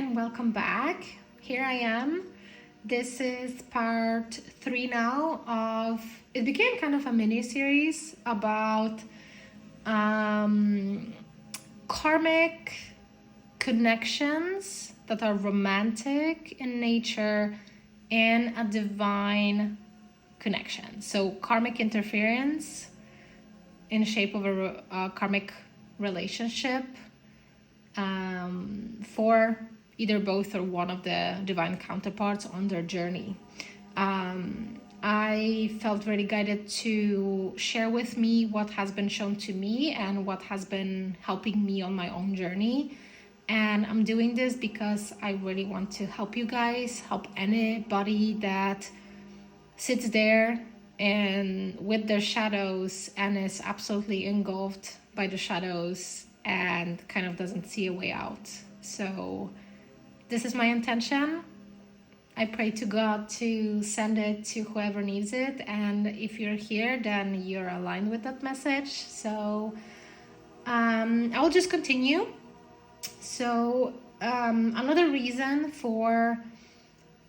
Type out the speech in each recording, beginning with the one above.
and welcome back. Here I am. This is part 3 now of, it became kind of a mini series about karmic connections that are romantic in nature and a divine connection. So karmic interference in shape of a karmic relationship for either both or one of the divine counterparts on their journey. I felt very guided to share with me what has been shown to me and what has been helping me on my own journey. And I'm doing this because I really want to help you guys, help anybody that sits there and with their shadows and is absolutely engulfed by the shadows and kind of doesn't see a way out. So this is my intention. I pray to God to send it to whoever needs it. And if you're here, then you're aligned with that message. So I will just continue. So another reason for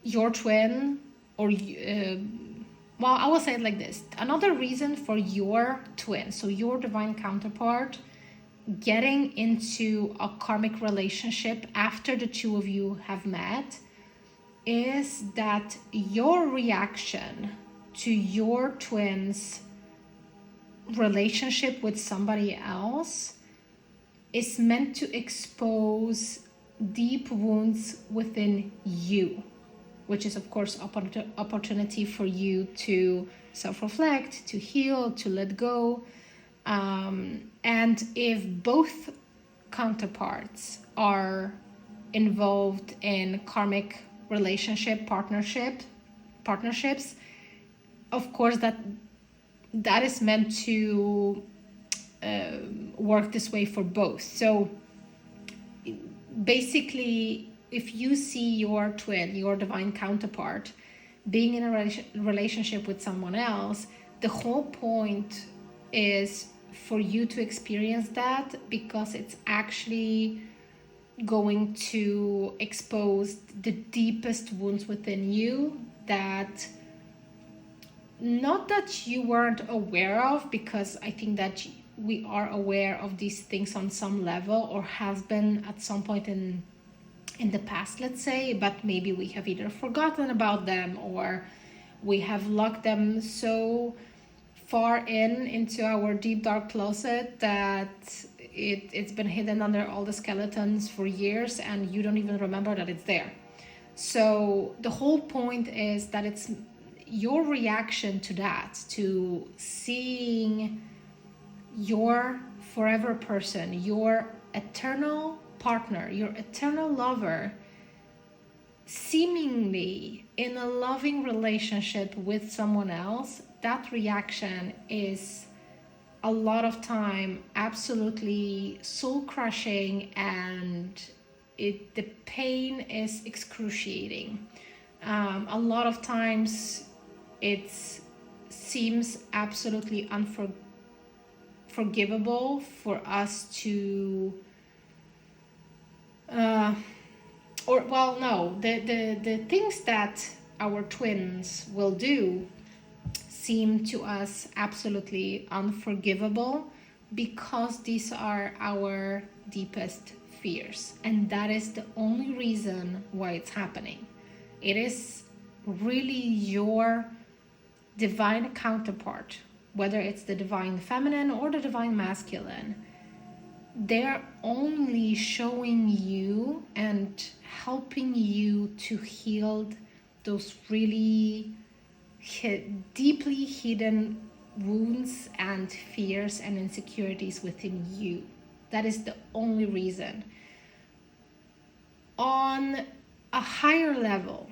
your twin or well, I will say it like this. Another reason for your twin, so your divine counterpart, getting into a karmic relationship after the two of you have met is that your reaction to your twin's relationship with somebody else is meant to expose deep wounds within you, which is of course opportunity for you to self-reflect, to heal, to let go. And if both counterparts are involved in karmic relationship partnerships, of course that is meant to work this way for both. So basically, if you see your twin, your divine counterpart, being in a relationship with someone else, the whole point is for you to experience that, because it's actually going to expose the deepest wounds within you that not that you weren't aware of, because I think that we are aware of these things on some level, or have been at some point in the past, let's say, but maybe we have either forgotten about them or we have locked them so far into our deep dark closet that it's been hidden under all the skeletons for years and you don't even remember that it's there. So the whole point is that it's your reaction to that, to seeing your forever person, your eternal partner, your eternal lover, seemingly in a loving relationship with someone else. That reaction is a lot of time absolutely soul crushing, and the pain is excruciating. A lot of times it seems absolutely unforgivable for us to the things that our twins will do seem to us absolutely unforgivable, because these are our deepest fears, and that is the only reason why it's happening. It is really your divine counterpart, whether it's the divine feminine or the divine masculine. They're only showing you and helping you to heal those really deeply hidden wounds and fears and insecurities within you. That is the only reason. On a higher level,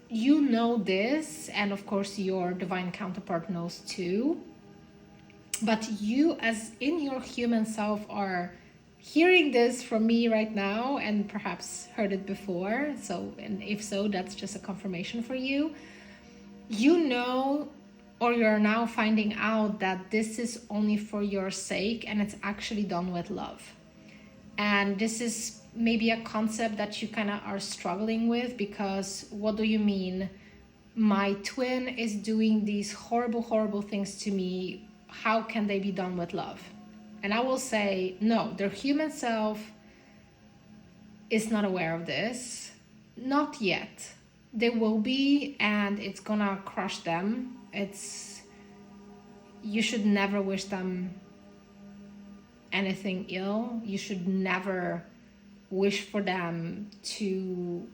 you know this, and of course your divine counterpart knows too, but you, as in your human self, are hearing this from me right now and perhaps heard it before. So, and if so, that's just a confirmation for you. You know, or you're now finding out that this is only for your sake, and it's actually done with love. And this is maybe a concept that you kind of are struggling with, because what do you mean? My twin is doing these horrible, horrible things to me. How can they be done with love? And I will say, no, their human self is not aware of this. Not yet. They will be, and it's gonna crush them. You should never wish them anything ill. You should never wish for them to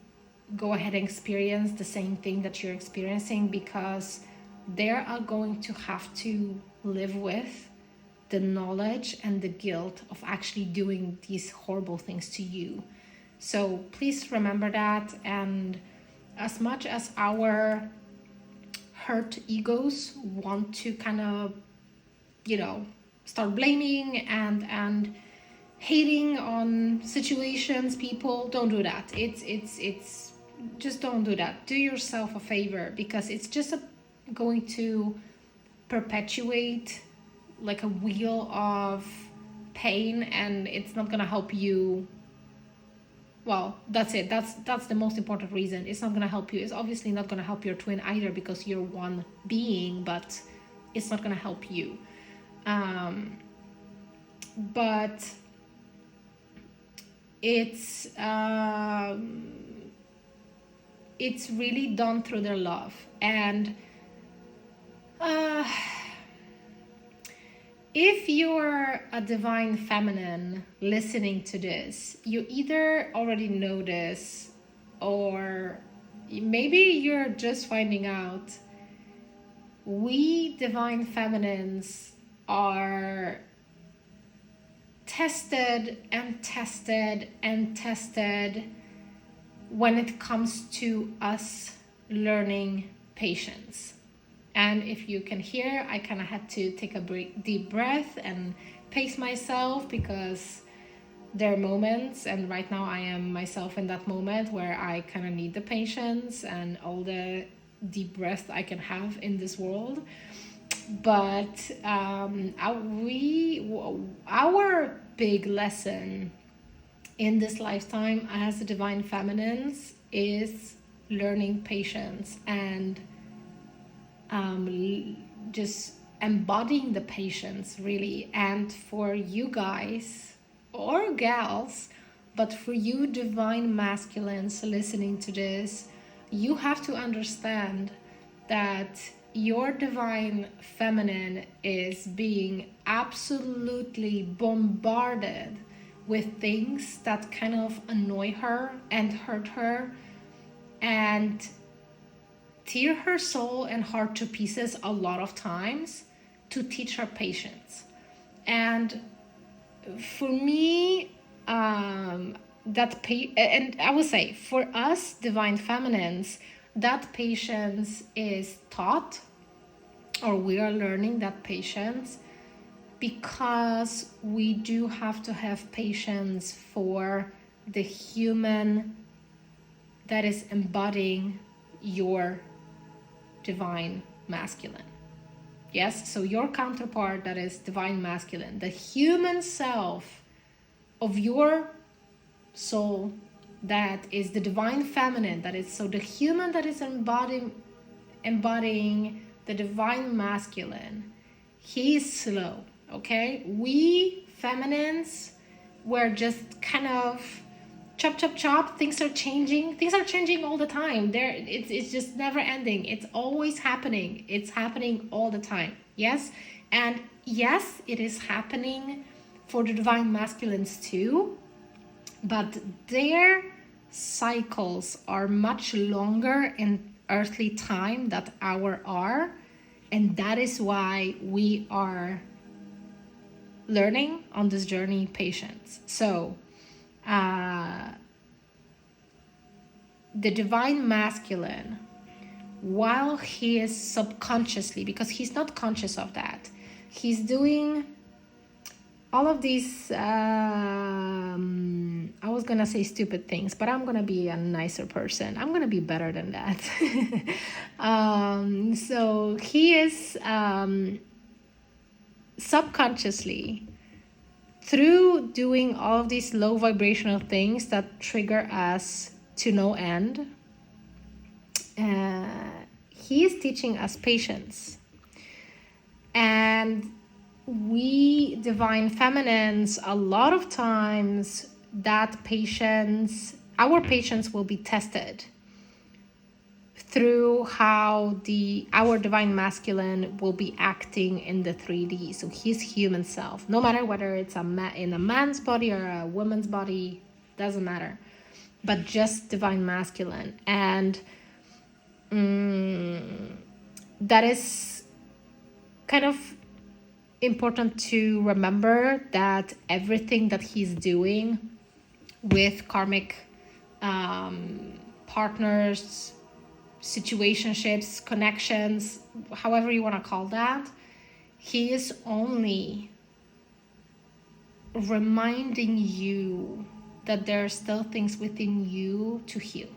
go ahead and experience the same thing that you're experiencing, because they are going to have to live with the knowledge and the guilt of actually doing these horrible things to you. So please remember that. And as much as our hurt egos want to kind of, start blaming and hating on situations, people, don't do that. It's just don't do that. Do yourself a favor, because it's just going to perpetuate like a wheel of pain, and it's not going to help you. Well, that's it. That's the most important reason. It's not going to help you. It's obviously not going to help your twin either, because you're one being, but it's not going to help you. But it's really done through their love. And if you're a divine feminine listening to this, you either already know this, or maybe you're just finding out. We divine feminines are tested and tested and tested when it comes to us learning patience. And if you can hear, I kind of had to take a deep breath and pace myself, because there are moments, and right now I am myself in that moment where I kind of need the patience and all the deep breath I can have in this world. But our big lesson in this lifetime as the divine feminines is learning patience and just embodying the patience, really. And for you guys or gals, but for you divine masculines listening to this, you have to understand that your divine feminine is being absolutely bombarded with things that kind of annoy her and hurt her and tear her soul and heart to pieces a lot of times to teach her patience. And for me, and I would say for us divine feminines, that patience is taught, or we are learning that patience, because we do have to have patience for the human that is embodying your divine masculine. Yes, so your counterpart that is divine masculine, the human self of your soul that is the divine feminine, that is so the human that is embodying the divine masculine, he is slow. Okay, we feminines, we're just kind of chop chop chop. Things are changing all the time. It's just never ending. It's always happening. It's happening all the time. Yes, and yes, it is happening for the divine masculines too, but their cycles are much longer in earthly time than our are, and that is why we are learning on this journey patience. So the divine masculine, while he is subconsciously, because he's not conscious of that, he's doing all of these I was gonna say stupid things, but I'm gonna be a nicer person. I'm gonna be better than that. So he is subconsciously through doing all of these low vibrational things that trigger us to no end, he is teaching us patience. And we divine feminines, a lot of times that patience, our patience will be tested through how our divine masculine will be acting in the 3D. So his human self, no matter whether it's in a man's body or a woman's body, doesn't matter, but just divine masculine. And that is kind of important to remember, that everything that he's doing with karmic partners, situationships, connections, however you want to call that, he is only reminding you that there are still things within you to heal.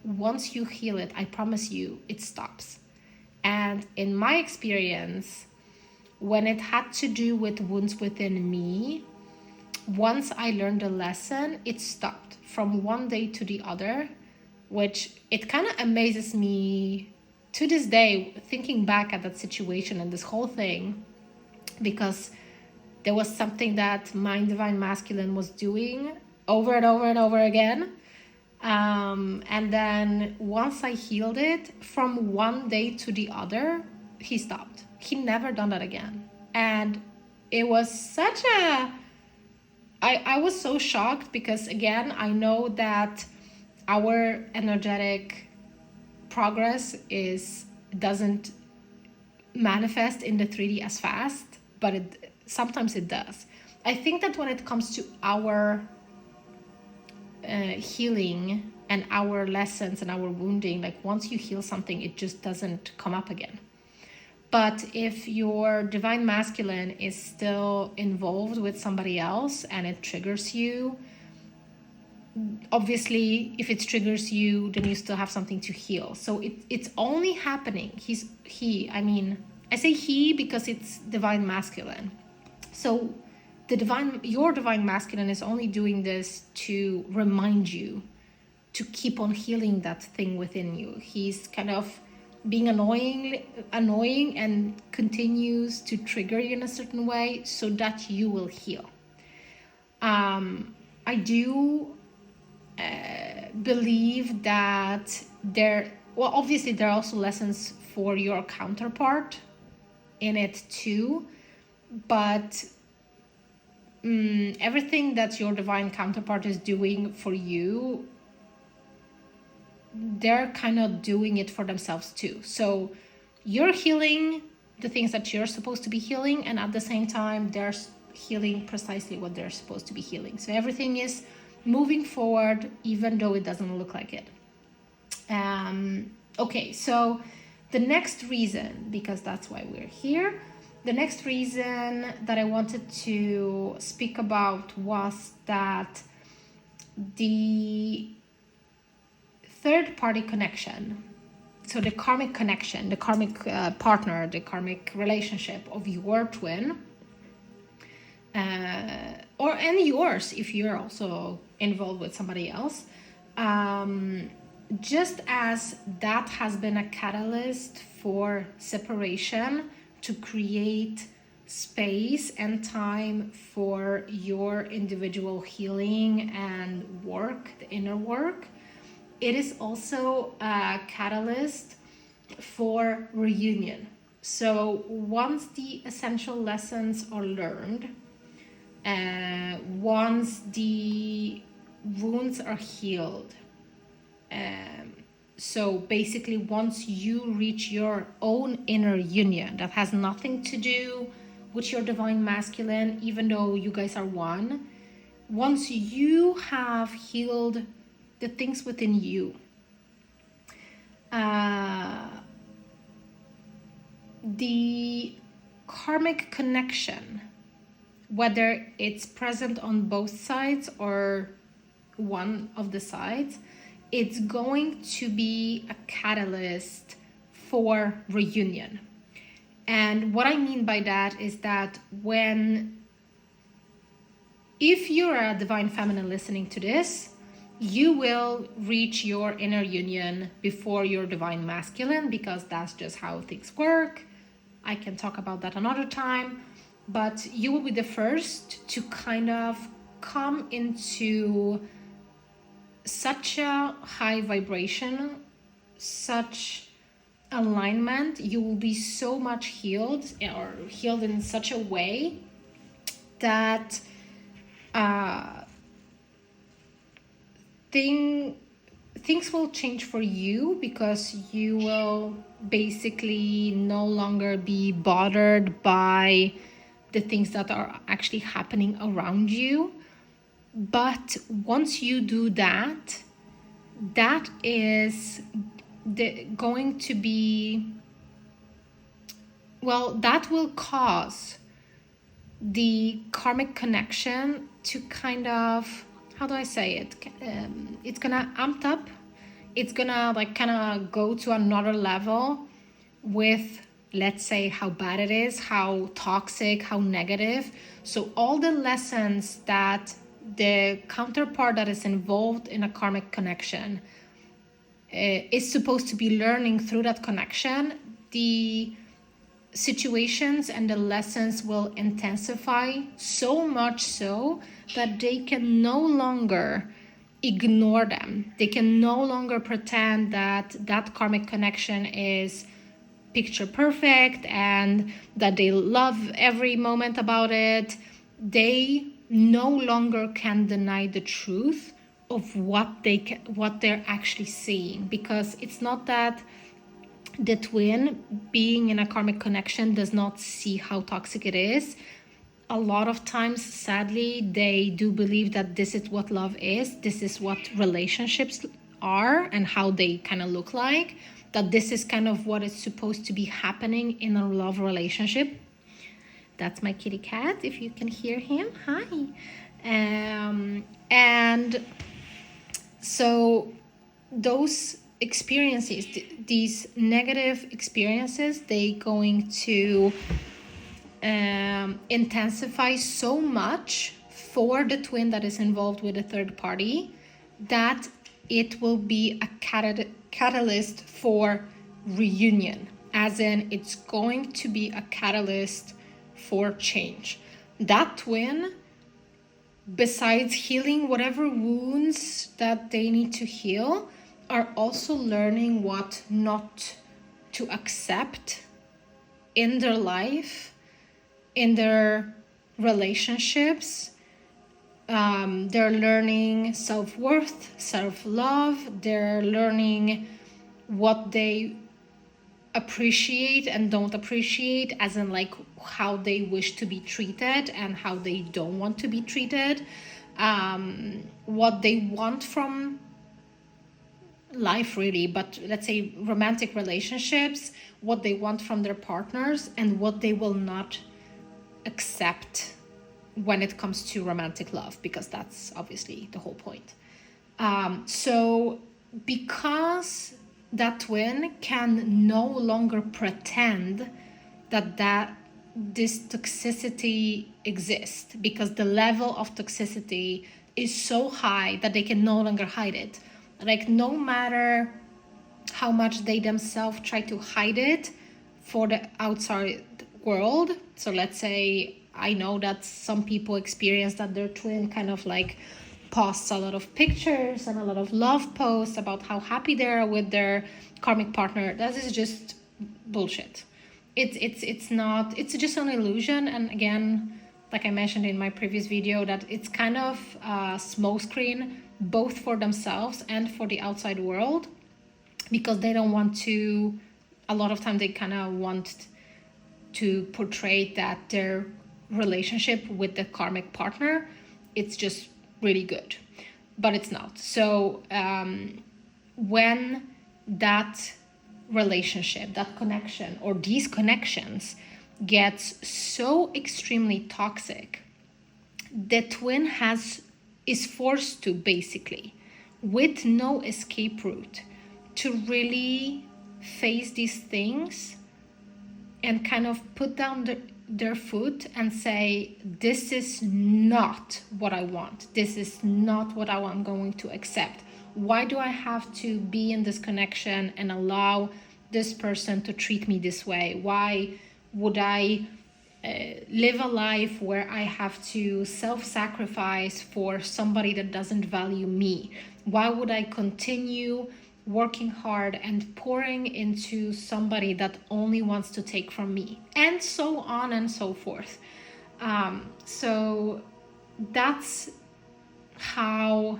Once you heal it, I promise you, it stops. And in my experience, when it had to do with wounds within me, once I learned a lesson, it stopped from one day to the other, which it kind of amazes me to this day, thinking back at that situation and this whole thing, because there was something that my divine masculine was doing over and over and over again. And then once I healed it, from one day to the other, he stopped. He never done that again. And it was such a... I was so shocked, because again, I know that our energetic progress doesn't manifest in the 3D as fast, but sometimes it does. I think that when it comes to our healing and our lessons and our wounding, like once you heal something, it just doesn't come up again. But if your divine masculine is still involved with somebody else and it triggers you, obviously, if it triggers you, then you still have something to heal. So it's only happening. I say he because it's divine masculine. So your divine masculine is only doing this to remind you to keep on healing that thing within you. He's kind of being annoying and continues to trigger you in a certain way so that you will heal. I do believe that obviously there are also lessons for your counterpart in it too, but everything that your divine counterpart is doing for you, they're kind of doing it for themselves too. So you're healing the things that you're supposed to be healing, and at the same time they're healing precisely what they're supposed to be healing. So everything is moving forward, even though it doesn't look like it. Okay, so the next reason, because that's why we're here, the next reason that I wanted to speak about was that the third party connection, so the karmic connection, the karmic partner, the karmic relationship of your twin, and yours if you're also involved with somebody else, just as that has been a catalyst for separation to create space and time for your individual healing and work, the inner work, it is also a catalyst for reunion. So once the essential lessons are learned, once the wounds are healed, so basically once you reach your own inner union that has nothing to do with your divine masculine, even though you guys are one, once you have healed the things within you, the karmic connection, whether it's present on both sides or one of the sides, it's going to be a catalyst for reunion. And what I mean by that is that when if you're a divine feminine listening to this, you will reach your inner union before your divine masculine, because that's just how things work. I can talk about that another time, but you will be the first to kind of come into such a high vibration, such alignment. You will be so much healed, or healed in such a way that things will change for you, because you will basically no longer be bothered by the things that are actually happening around you. But once you do that, that is going to be, well, that will cause the karmic connection to kind of, how do I say it? It's gonna amp up. It's gonna like kind of go to another level with, let's say, how bad it is, how toxic, how negative. So all the lessons that the counterpart that is involved in a karmic connection is supposed to be learning through that connection, the situations and the lessons will intensify, so much so that they can no longer ignore them. They can no longer pretend that that karmic connection is picture perfect and that they love every moment about it. They no longer can deny the truth of what they're actually seeing, because it's not that the twin being in a karmic connection does not see how toxic it is. A lot of times, sadly, they do believe that this is what love is, this is what relationships are and how they kind of look like, that this is kind of what is supposed to be happening in a love relationship. That's my kitty cat, if you can hear him. Hi. And so those experiences, these negative experiences, they going to intensify so much for the twin that is involved with a third party, that it will be a catalyst for reunion, as in it's going to be a catalyst for change. That twin, besides healing whatever wounds that they need to heal, are also learning what not to accept in their life, in their relationships. They're learning self-worth, self-love. They're learning what they appreciate and don't appreciate, as in like how they wish to be treated and how they don't want to be treated, what they want from life really, but let's say romantic relationships, what they want from their partners and what they will not accept when it comes to romantic love, because that's obviously the whole point. So because that twin can no longer pretend that this toxicity exists, because the level of toxicity is so high that they can no longer hide it. Like, no matter how much they themselves try to hide it for the outside world. So let's say, I know that some people experience that their twin kind of like posts a lot of pictures and a lot of love posts about how happy they are with their karmic partner. That is just bullshit. It's not, it's just an illusion. And again, like I mentioned in my previous video, that it's kind of a smokescreen both for themselves and for the outside world, because they don't want to, a lot of time they kind of want to portray that their relationship with the karmic partner, it's just really good, but it's not. So when that relationship, that connection, or these connections gets so extremely toxic, the twin is forced to, basically, with no escape route, to really face these things and kind of put down their foot and say, this is not what I want. This is not what I'm going to accept. Why do I have to be in this connection and allow this person to treat me this way? Why would I live a life where I have to self-sacrifice for somebody that doesn't value me? Why would I continue working hard and pouring into somebody that only wants to take from me? And so on and so forth. So that's how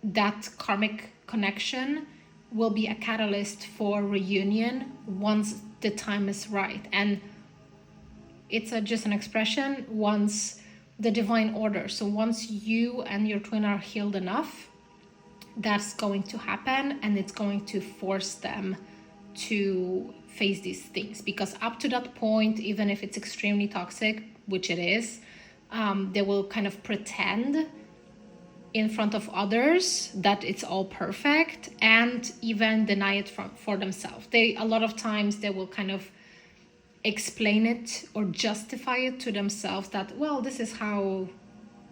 that karmic connection will be a catalyst for reunion once the time is right. And it's just an expression, once the divine order. So once you and your twin are healed enough, that's going to happen, and it's going to force them to face these things. Because up to that point, even if it's extremely toxic, which it is, they will kind of pretend in front of others that it's all perfect, and even deny it for themselves. A lot of times they will kind of explain it or justify it to themselves that, well, this is how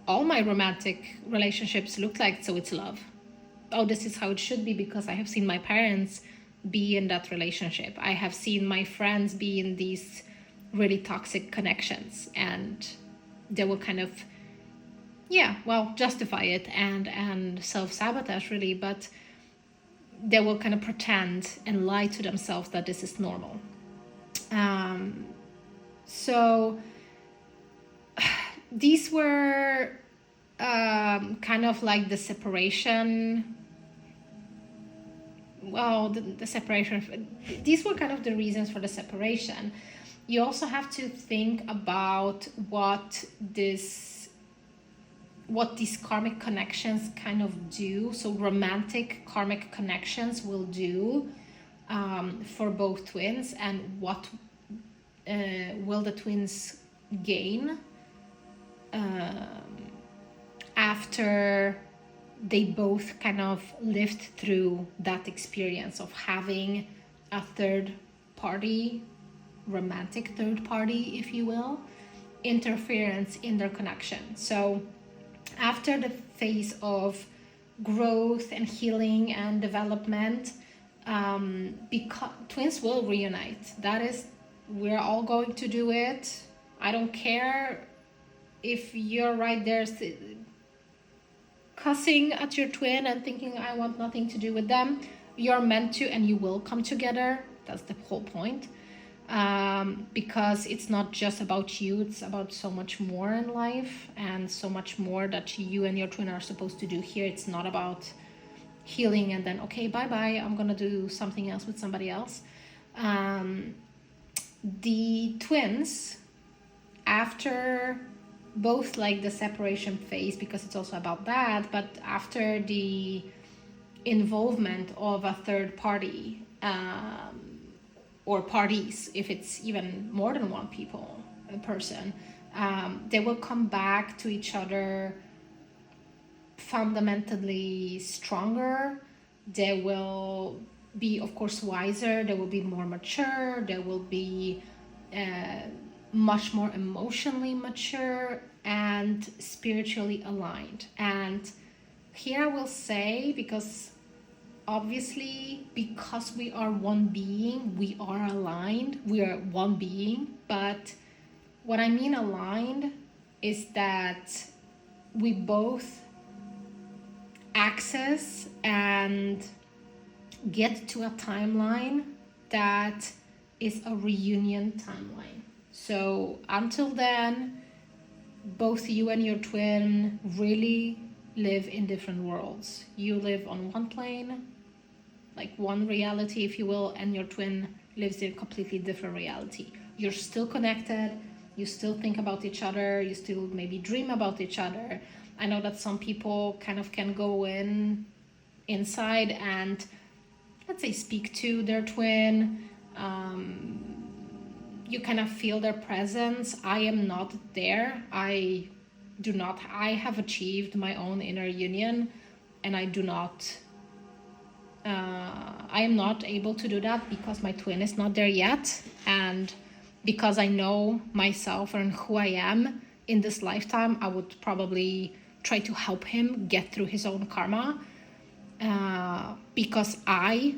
all my romantic relationships look like, so it's love. Oh, this is how it should be because I have seen my parents be in that relationship. I have seen my friends be in these really toxic connections, and they will kind of justify it and self-sabotage, really, but they will kind of pretend and lie to themselves that this is normal. So these were kind of like the separation. Well, the separation, these were kind of the reasons for the separation. You also have to think about what these karmic connections kind of do. So romantic karmic connections will do for both twins, and what will the twins gain after they both kind of lived through that experience of having a third party, romantic third party, if you will, interference in their connection. So after the phase of growth and healing and development, because twins will reunite. We're all going to do it. I don't care if you're right there cussing at your twin and thinking, I want nothing to do with them. You're meant to, and you will come together. That's the whole point. Because it's not just about you, it's about so much more in life, and so much more that you and your twin are supposed to do here. It's not about healing and then, okay, bye-bye, I'm gonna do something else with somebody else. The twins, after both like the separation phase, because it's also about that, but after the involvement of a third party, or parties, if it's even more than one person, they will come back to each other fundamentally stronger. They will be, of course, wiser. They will be more mature. They will be much more emotionally mature and spiritually aligned. And here I will say, because obviously, because we are one being, we are aligned, we are one being. But what I mean aligned is that we both access and get to a timeline that is a reunion timeline. So until then, both you and your twin really live in different worlds. You live on one plane, like one reality, if you will, and your twin lives in a completely different reality. You're still connected, you still think about each other, you still maybe dream about each other. I know that some people kind of can go inside and, let's say, speak to their twin. You kind of feel their presence. I am not there. I have achieved my own inner union, and I am not able to do that because my twin is not there yet, and because I know myself and who I am in this lifetime, I would probably try to help him get through his own karma. Because I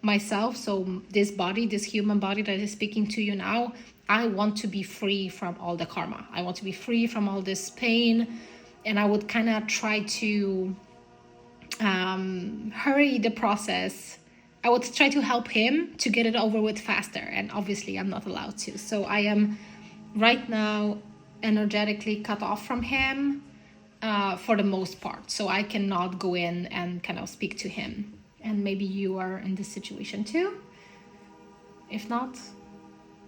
myself, so this body, this human body that is speaking to you now, I want to be free from all the karma. I want to be free from all this pain. And I would kind of try to hurry the process. I would try to help him to get it over with faster. And obviously I'm not allowed to. So I am right now energetically cut off from him for the most part. So I cannot go in and kind of speak to him. And maybe you are in this situation too. If not,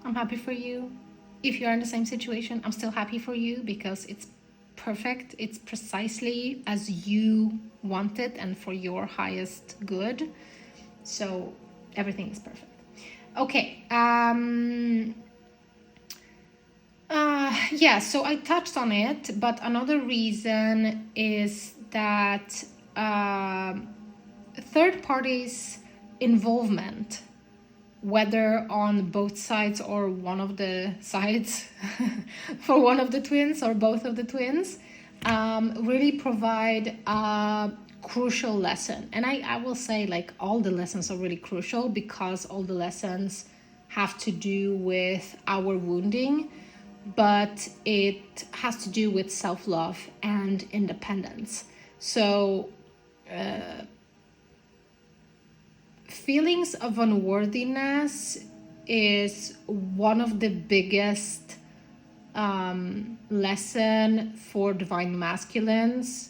I'm happy for you. If you're in the same situation, I'm still happy for you, because it's perfect. It's precisely as you want it and for your highest good. So everything is perfect. Okay. Yeah, so I touched on it, but another reason is that third parties' involvement, whether on both sides or one of the sides for one of the twins or both of the twins, really provide a crucial lesson. And I will say, like, all the lessons are really crucial, because all the lessons have to do with our wounding, but it has to do with self-love and independence. So feelings of unworthiness is one of the biggest lesson for divine masculines.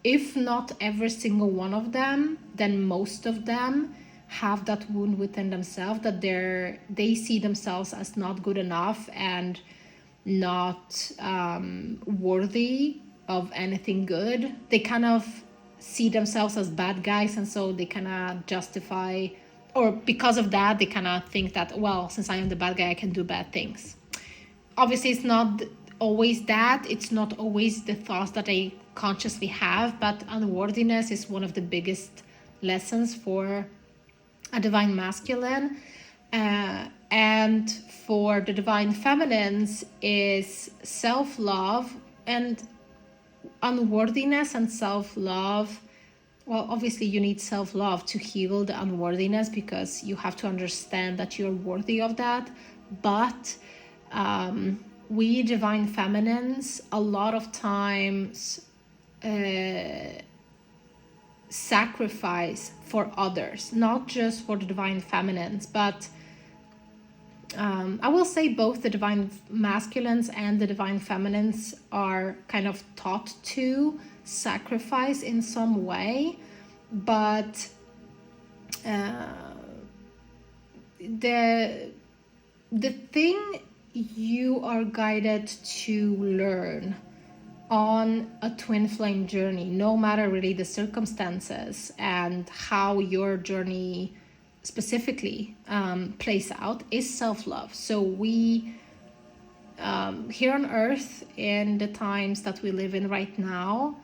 If not every single one of them, then most of them have that wound within themselves, that they see themselves as not good enough and not worthy of anything good. They kind of see themselves as bad guys, and so they kind of justify, or because of that, they kind of think that, well, since I am the bad guy, I can do bad things. Obviously, it's not always that. It's not always the thoughts that I consciously have, but unworthiness is one of the biggest lessons for a divine masculine. And for the divine feminines is self-love. And unworthiness and self-love, well, obviously you need self-love to heal the unworthiness, because you have to understand that you're worthy of that. But we divine feminines a lot of times sacrifice for others, not just for the divine feminines, but I will say both the divine masculines and the divine feminines are kind of taught to sacrifice in some way, but the thing you are guided to learn on a twin flame journey, no matter really the circumstances and how your journey specifically plays out, is self-love. So we here on earth, in the times that we live in right now,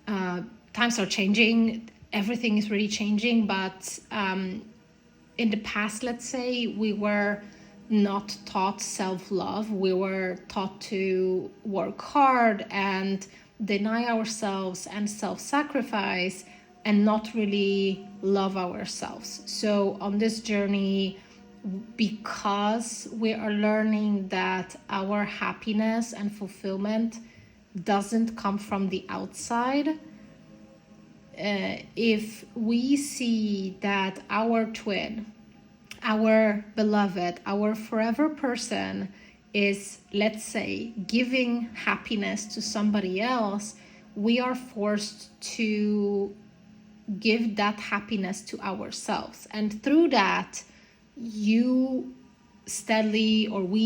times are changing, everything is really changing, but in the past, let's say, we were not taught self-love. We were taught to work hard and deny ourselves and self-sacrifice and not really love ourselves. So on this journey, because we are learning that our happiness and fulfillment doesn't come from the outside, if we see that our twin, our beloved, our forever person is, let's say, giving happiness to somebody else, we are forced to give that happiness to ourselves. And through that, we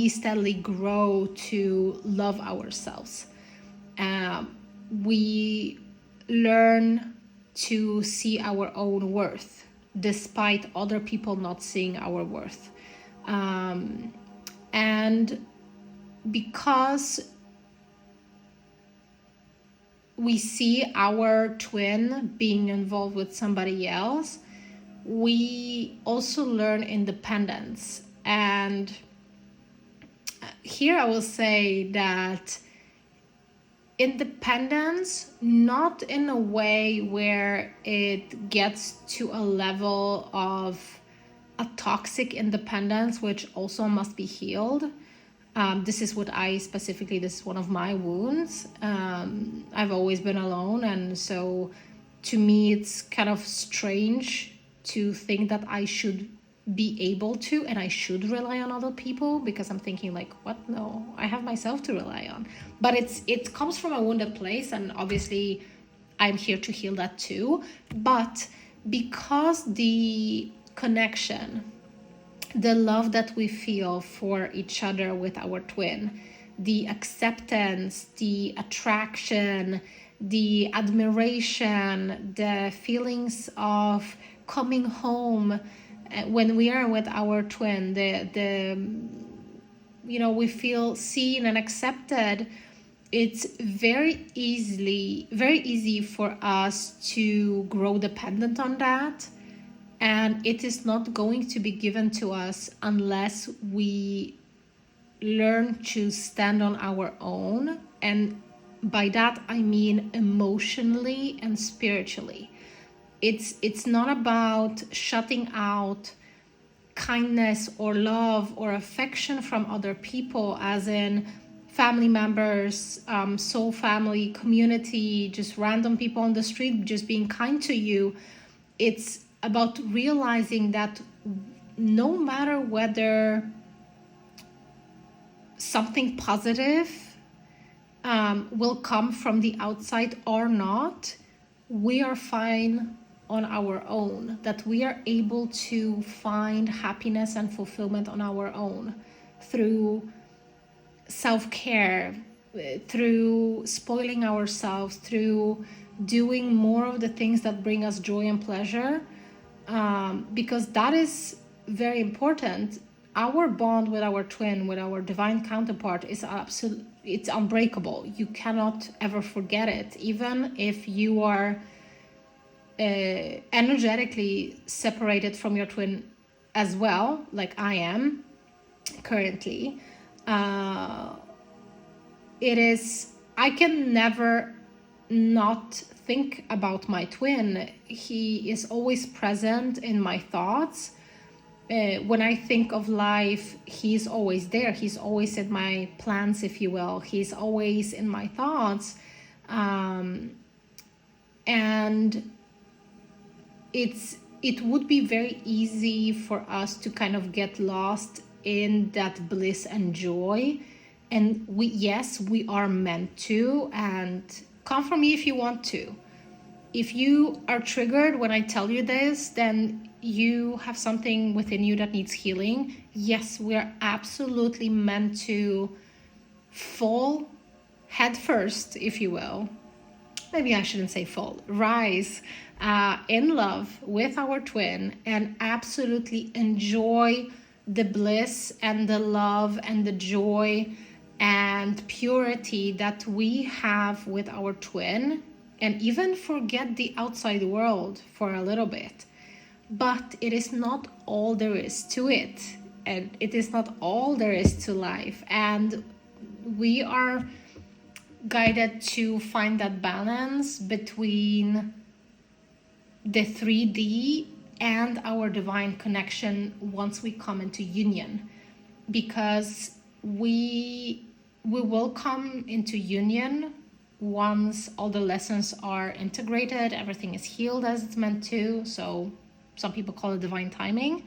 steadily grow to love ourselves. We learn to see our own worth, despite other people not seeing our worth. And because we see our twin being involved with somebody else, we also learn independence. And here I will say that independence, not in a way where it gets to a level of a toxic independence, which also must be healed. This is what I specifically, this is one of my wounds. I've always been alone. And so to me, it's kind of strange to think that I should be able to and I should rely on other people, because I'm thinking like, what? No, I have myself to rely on. But it comes from a wounded place, and obviously I'm here to heal that too. But because the connection, the love that we feel for each other with our twin, the acceptance, the attraction, the admiration, the feelings of coming home when we are with our twin, the we feel seen and accepted. It's very easy for us to grow dependent on that. And it is not going to be given to us unless we learn to stand on our own. And by that, I mean emotionally and spiritually. It's not about shutting out kindness or love or affection from other people, as in family members, soul family, community, just random people on the street just being kind to you. It's about realizing that no matter whether something positive will come from the outside or not, we are fine on our own, that we are able to find happiness and fulfillment on our own through self-care, through spoiling ourselves, through doing more of the things that bring us joy and pleasure, because that is very important. Our bond with our twin, with our divine counterpart, is it's unbreakable. You cannot ever forget it, even if you are energetically separated from your twin as well, like I am currently. I can never not think about my twin. He is always present in my thoughts. When I think of life, he's always there. He's always in my plans, if you will. He's always in my thoughts. And it would be very easy for us to kind of get lost in that bliss and joy. And we are meant to, and come for me if you want to. If you are triggered when I tell you this, then you have something within you that needs healing. Yes, we are absolutely meant to fall head first, if you will. Maybe I shouldn't say fall, rise in love with our twin and absolutely enjoy the bliss and the love and the joy and purity that we have with our twin, and even forget the outside world for a little bit. But it is not all there is to it, and it is not all there is to life, and we are guided to find that balance between the 3D and our divine connection once we come into union, because we will come into union once all the lessons are integrated, everything is healed as it's meant to. So some people call it divine timing.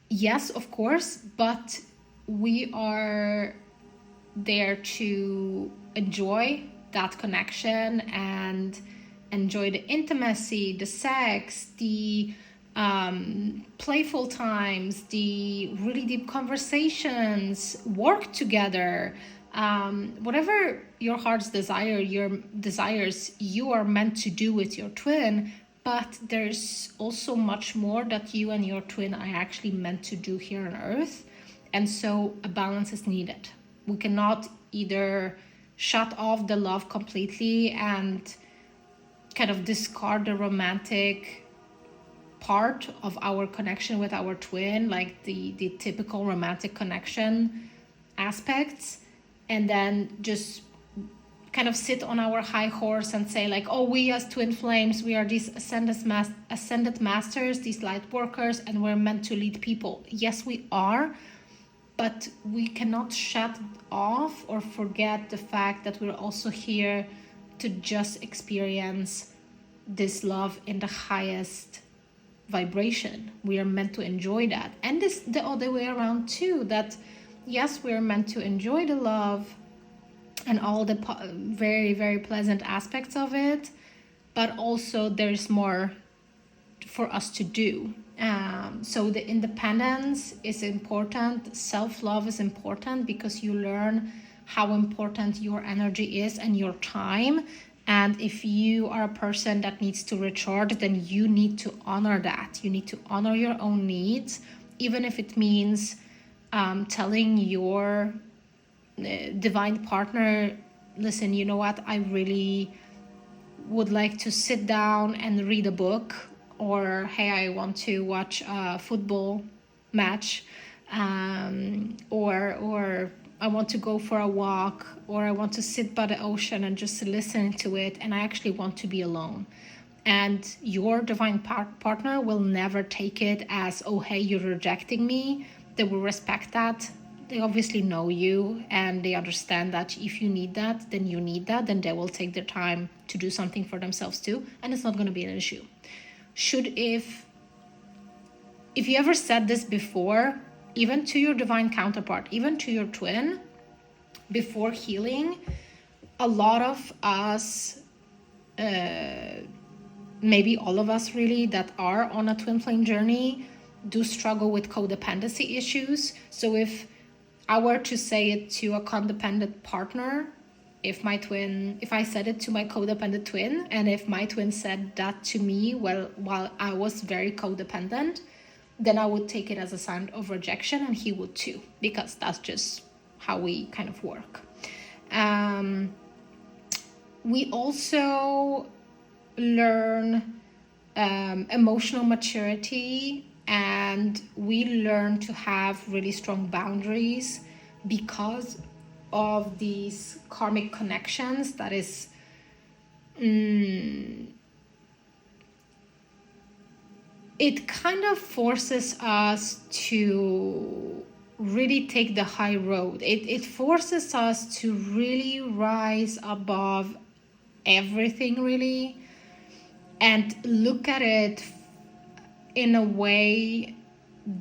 Yes, of course, but we are there to enjoy that connection and enjoy the intimacy, the sex, the playful times, the really deep conversations, work together, whatever your heart's desires, you are meant to do with your twin. But there's also much more that you and your twin are actually meant to do here on Earth, and so a balance is needed. We cannot either shut off the love completely and kind of discard the romantic part of our connection with our twin, like the typical romantic connection aspects, and then just kind of sit on our high horse and say like, oh, we as twin flames, we are these ascended masters, these light workers, and we're meant to lead people. Yes, we are, but we cannot shut off or forget the fact that we're also here to just experience this love in the highest vibration. We are meant to enjoy that. And this the other way around too, that yes, we're meant to enjoy the love and all the very, very pleasant aspects of it, but also there's more for us to do. So the independence is important, self-love is important, because you learn how important your energy is and your time. And if you are a person that needs to recharge, then you need to honor that. You need to honor your own needs, even if it means telling your divine partner, listen, you know what, I really would like to sit down and read a book, or hey, I want to watch a football match, or I want to go for a walk, or I want to sit by the ocean and just listen to it, and I actually want to be alone. And your divine partner will never take it as, oh, hey, you're rejecting me. They will respect that. They obviously know you, and they understand that if you need that, then you need that, then they will take their time to do something for themselves too, and it's not going to be an issue. If you ever said this before, even to your divine counterpart, even to your twin, before healing, a lot of us, maybe all of us really, that are on a twin flame journey do struggle with codependency issues. So if I were to say it to a codependent partner, if I said it to my codependent twin, and if my twin said that to me while I was very codependent, then I would take it as a sign of rejection, and he would too, because that's just how we kind of work. We also learn emotional maturity, and we learn to have really strong boundaries because of these karmic connections. That is, it kind of forces us to really take the high road. It forces us to really rise above everything, really, and look at it in a way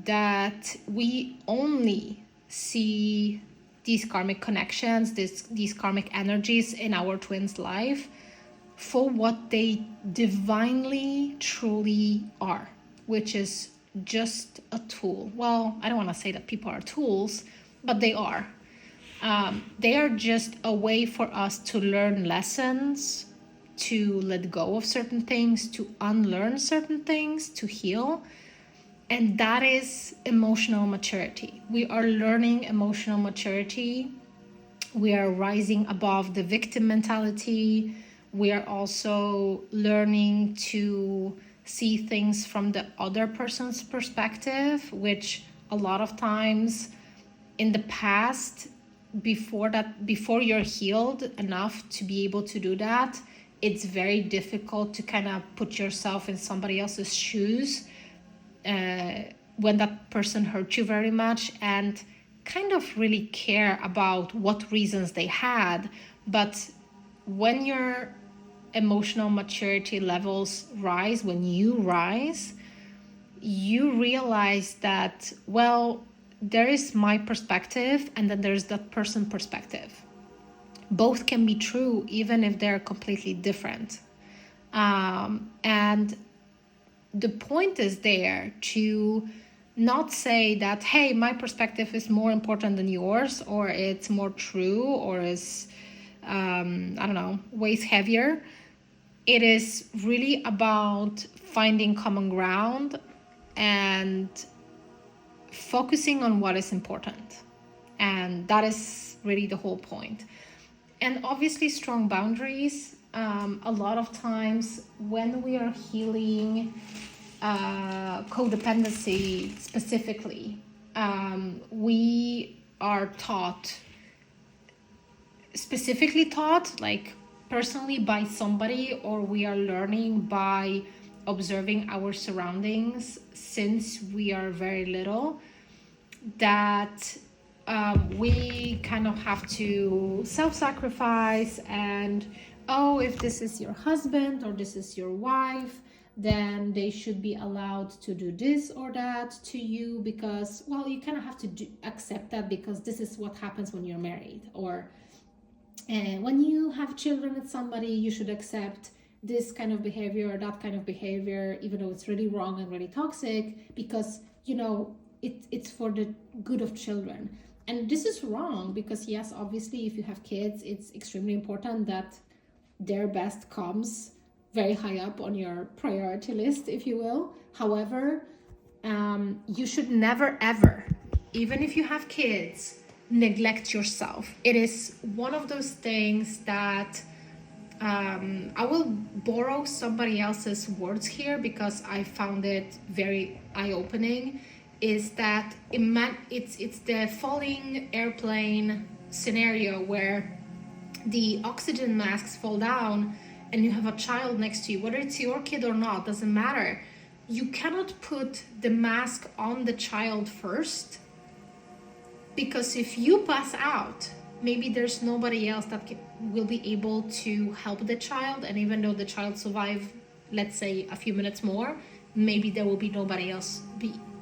that we only see these karmic connections, these karmic energies in our twin's life for what they divinely truly are, which is just a tool. Well, I don't want to say that people are tools, but they are. They are just a way for us to learn lessons, to let go of certain things, to unlearn certain things, to heal. And that is emotional maturity. We are learning emotional maturity. We are rising above the victim mentality. We are also learning to see things from the other person's perspective, which a lot of times in the past, before you're healed enough to be able to do that, it's very difficult to kind of put yourself in somebody else's shoes when that person hurt you very much, and kind of really care about what reasons they had. But when your emotional maturity levels rise, when you rise, you realize that, well, there is my perspective and then there's that person's perspective. Both can be true, even if they're completely different. And the point is there to not say that, hey, my perspective is more important than yours, or it's more true, or is, weighs heavier. It is really about finding common ground and focusing on what is important. And that is really the whole point. And obviously strong boundaries. A lot of times when we are healing, codependency specifically, we are specifically taught, like personally by somebody, or we are learning by observing our surroundings since we are very little, that we kind of have to self-sacrifice, and oh, if this is your husband or this is your wife, then they should be allowed to do this or that to you, because, well, you kind of have to accept that, because this is what happens when you're married, or when you have children with somebody, you should accept this kind of behavior or that kind of behavior, even though it's really wrong and really toxic, because, you know, it's for the good of children. And this is wrong, because yes, obviously, if you have kids, it's extremely important that their best comes very high up on your priority list, if you will. However, you should never ever, even if you have kids, neglect yourself. It is one of those things that I will borrow somebody else's words here, because I found it very eye-opening, is that it's the falling airplane scenario where the oxygen masks fall down and you have a child next to you, whether it's your kid or not, doesn't matter. You cannot put the mask on the child first, because if you pass out, maybe there's nobody else that will be able to help the child. And even though the child survives, let's say, a few minutes more, maybe there will be nobody else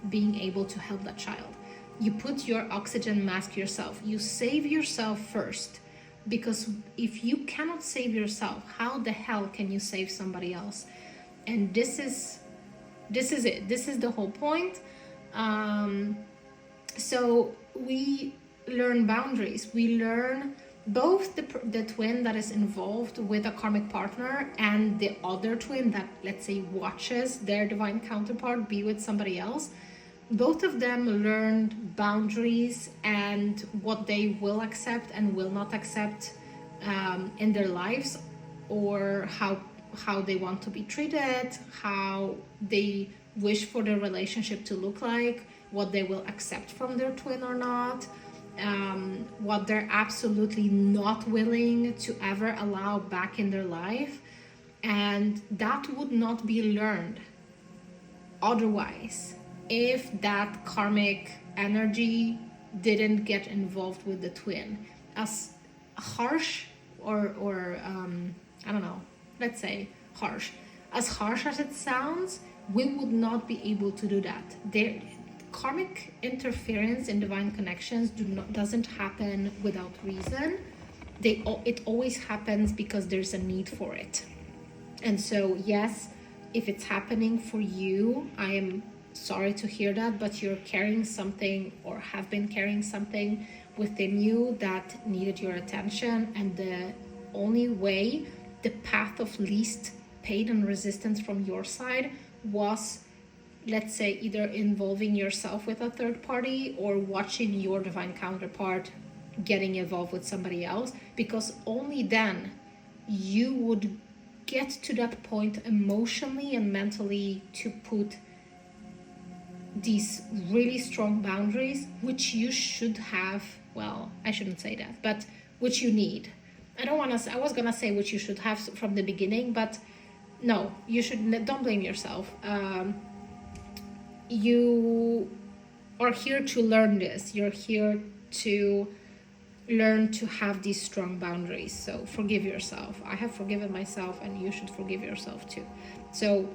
being able to help that child. You put your oxygen mask yourself. You save yourself first, because if you cannot save yourself, how the hell can you save somebody else? And this is it. This is the whole point. So we learn boundaries. We learn both the twin that is involved with a karmic partner and the other twin that, let's say, watches their divine counterpart be with somebody else. Both of them learned boundaries and what they will accept and will not accept in their lives, or how they want to be treated, how they wish for their relationship to look like, what they will accept from their twin or not, what they're absolutely not willing to ever allow back in their life. And that would not be learned otherwise if that karmic energy didn't get involved with the twin. As harsh or I don't know, let's say harsh. As harsh as it sounds, we would not be able to do that. Karmic interference in divine connections doesn't happen without reason. It always happens because there's a need for it. And so, yes, if it's happening for you, I am sorry to hear that, but you're carrying something, or have been carrying something within you that needed your attention. And the only way, the path of least pain and resistance from your side was, let's say, either involving yourself with a third party or watching your divine counterpart getting involved with somebody else, because only then you would get to that point emotionally and mentally to put these really strong boundaries, which you should have. Well, I shouldn't say that, but which you need. I was gonna say which you should have from the beginning, but no, you should. Don't blame yourself. You are here to learn this. You're here to learn to have these strong boundaries. So forgive yourself. I have forgiven myself, and you should forgive yourself too. So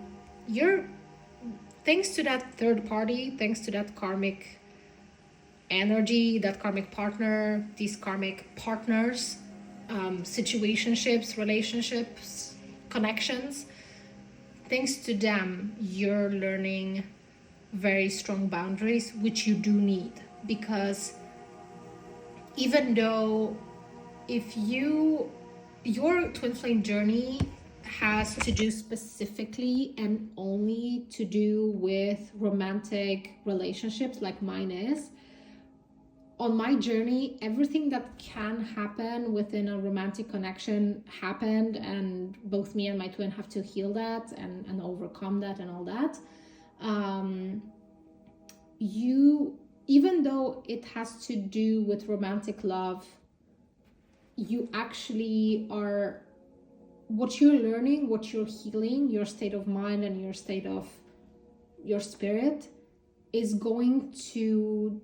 thanks to that third party, thanks to that karmic energy, that karmic partner, these karmic partners, situationships, relationships, connections, thanks to them, you're learning very strong boundaries, which you do need. Because even though if your twin flame journey has to do specifically and only to do with romantic relationships like mine is, on my journey, everything that can happen within a romantic connection happened, and both me and my twin have to heal that and overcome that and all that. You, even though it has to do with romantic love, you actually are, what you're learning, what you're healing, your state of mind and your state of your spirit is going to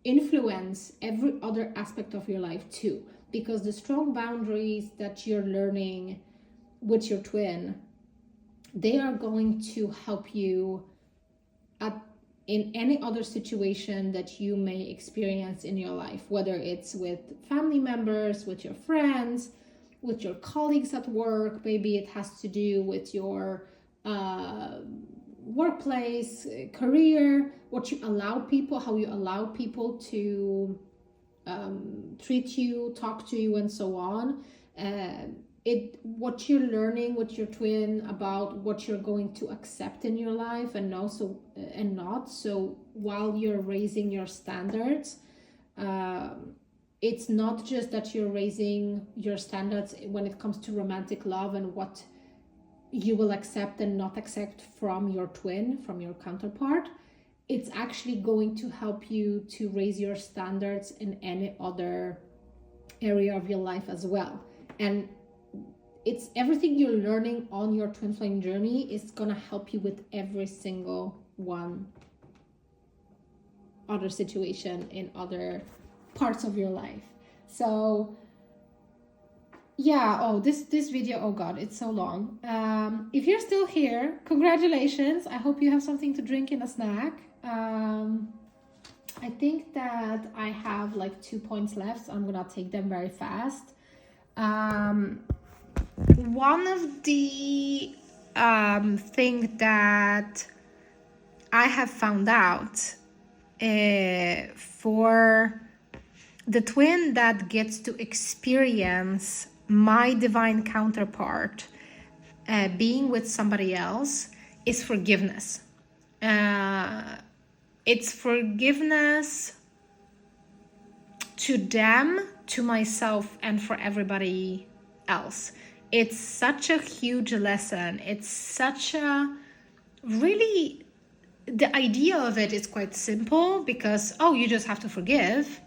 influence every other aspect of your life too, because the strong boundaries that you're learning with your twin, they are going to help you in any other situation that you may experience in your life, whether it's with family members, with your friends, with your colleagues at work. Maybe it has to do with your workplace, career, what you allow people, how you allow people to treat you, talk to you, and so on. What you're learning with your twin about what you're going to accept in your life and also and not. So while you're raising your standards, it's not just that you're raising your standards when it comes to romantic love and what you will accept and not accept from your twin, from your counterpart. It's actually going to help you to raise your standards in any other area of your life as well. And it's everything you're learning on your twin flame journey is going to help you with every single one other situation in other parts of your life. So yeah, oh, this video, oh god, it's so long. If you're still here, congratulations. I hope you have something to drink and a snack. I think that I have like 2 points left, so I'm gonna take them very fast. One of the thing that I have found out for the twin that gets to experience my divine counterpart being with somebody else is forgiveness. It's forgiveness to them, to myself, and for everybody else. It's such a huge lesson. It's such a really, the idea of it is quite simple because, oh, you just have to forgive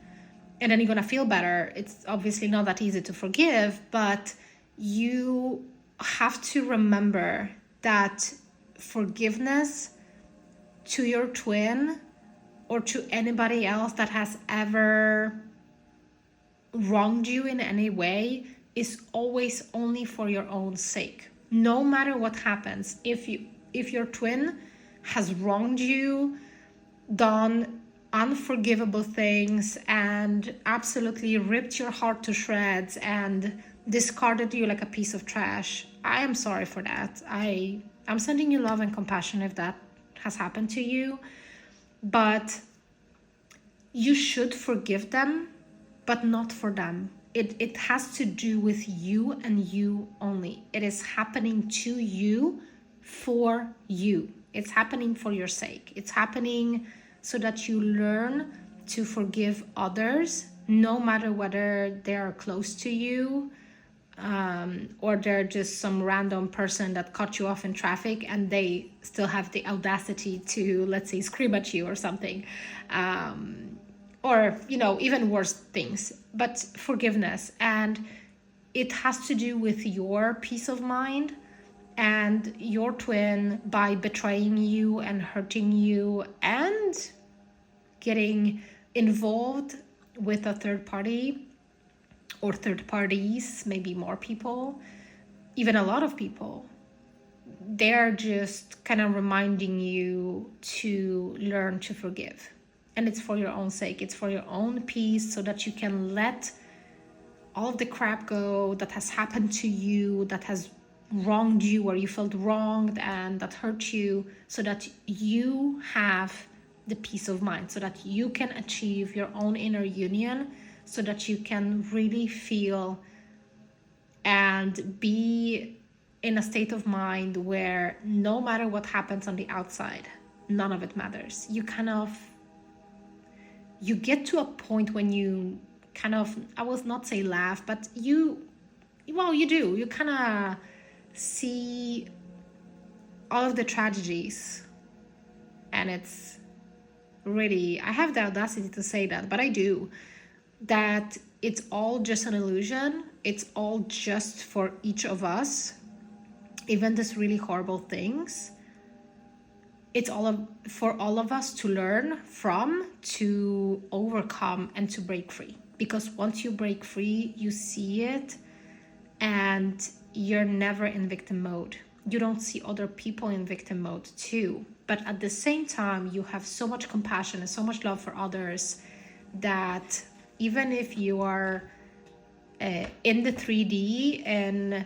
and then you're going to feel better. It's obviously not that easy to forgive, but you have to remember that forgiveness to your twin or to anybody else that has ever wronged you in any way is always only for your own sake. No matter what happens, if your twin has wronged you, done unforgivable things, and absolutely ripped your heart to shreds and discarded you like a piece of trash, I am sorry for that. I'm sending you love and compassion if that has happened to you, but you should forgive them, but not for them. It has to do with you and you only. It is happening to you for you. It's happening for your sake. It's happening so that you learn to forgive others, no matter whether they are close to you or they're just some random person that cut you off in traffic and they still have the audacity to, let's say, scream at you or something. Or, even worse things. But forgiveness. And it has to do with your peace of mind and your twin by betraying you and hurting you and getting involved with a third party or third parties, maybe more people, even a lot of people. They're just kind of reminding you to learn to forgive. And it's for your own sake. It's for your own peace so that you can let all of the crap go that has happened to you, that has wronged you or you felt wronged and that hurt you, so that you have the peace of mind, so that you can achieve your own inner union, so that you can really feel and be in a state of mind where no matter what happens on the outside, none of it matters. You get to a point when you kind of, I will not say laugh, but you do. You kind of see all of the tragedies, and it's really, I have the audacity to say that, but I do, that it's all just an illusion. It's all just for each of us. Even these really horrible things, it's for all of us to learn from, to overcome, and to break free. Because once you break free, you see it, and you're never in victim mode. You don't see other people in victim mode too. But at the same time, you have so much compassion and so much love for others that even if you are in the 3D and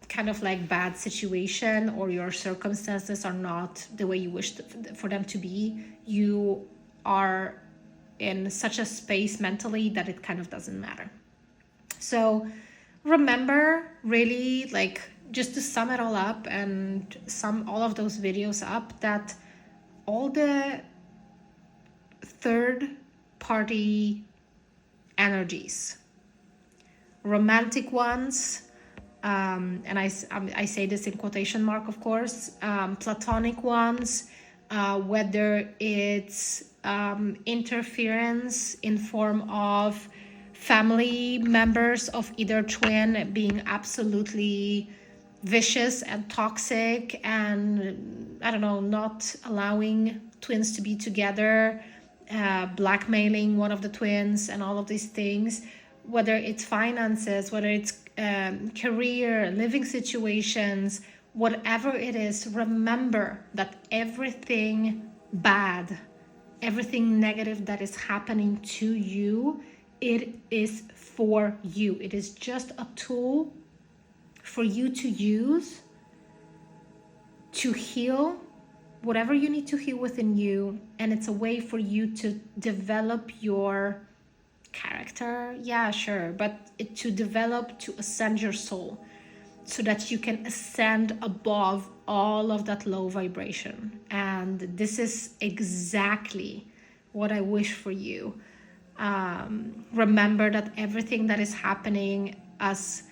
kind of like bad situation, or your circumstances are not the way you wish for them to be, you are in such a space mentally that it kind of doesn't matter. So remember, really, like, just to sum it all up and sum all of those videos up, that all the third party energies, romantic ones, and I say this in quotation mark, of course, platonic ones, whether it's interference in form of family members of either twin being absolutely vicious and toxic and, I don't know, not allowing twins to be together, blackmailing one of the twins and all of these things, whether it's finances, whether it's career, living situations, whatever it is, remember that everything bad, everything negative that is happening to you, it is for you. It is just a tool for you to use to heal whatever you need to heal within you. And it's a way for you to develop your character. Yeah, sure. But to develop, to ascend your soul so that you can ascend above all of that low vibration. And this is exactly what I wish for you. Remember that everything that is happening, as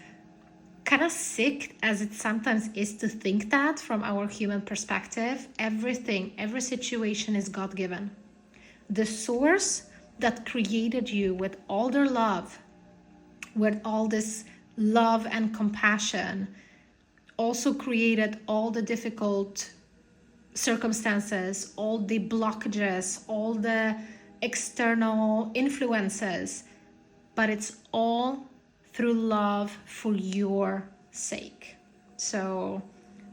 kind of sick as it sometimes is to think that from our human perspective, every situation is God-given. The source that created you with all their love, with all this love and compassion, also created all the difficult circumstances, all the blockages, all the external influences, but it's all through love for your sake. So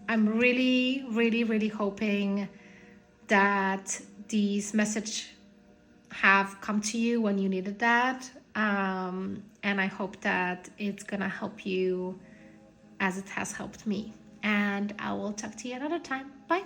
I'm really, really, really hoping that these messages have come to you when you needed that. And I hope that it's gonna help you as it has helped me. And I will talk to you another time. Bye.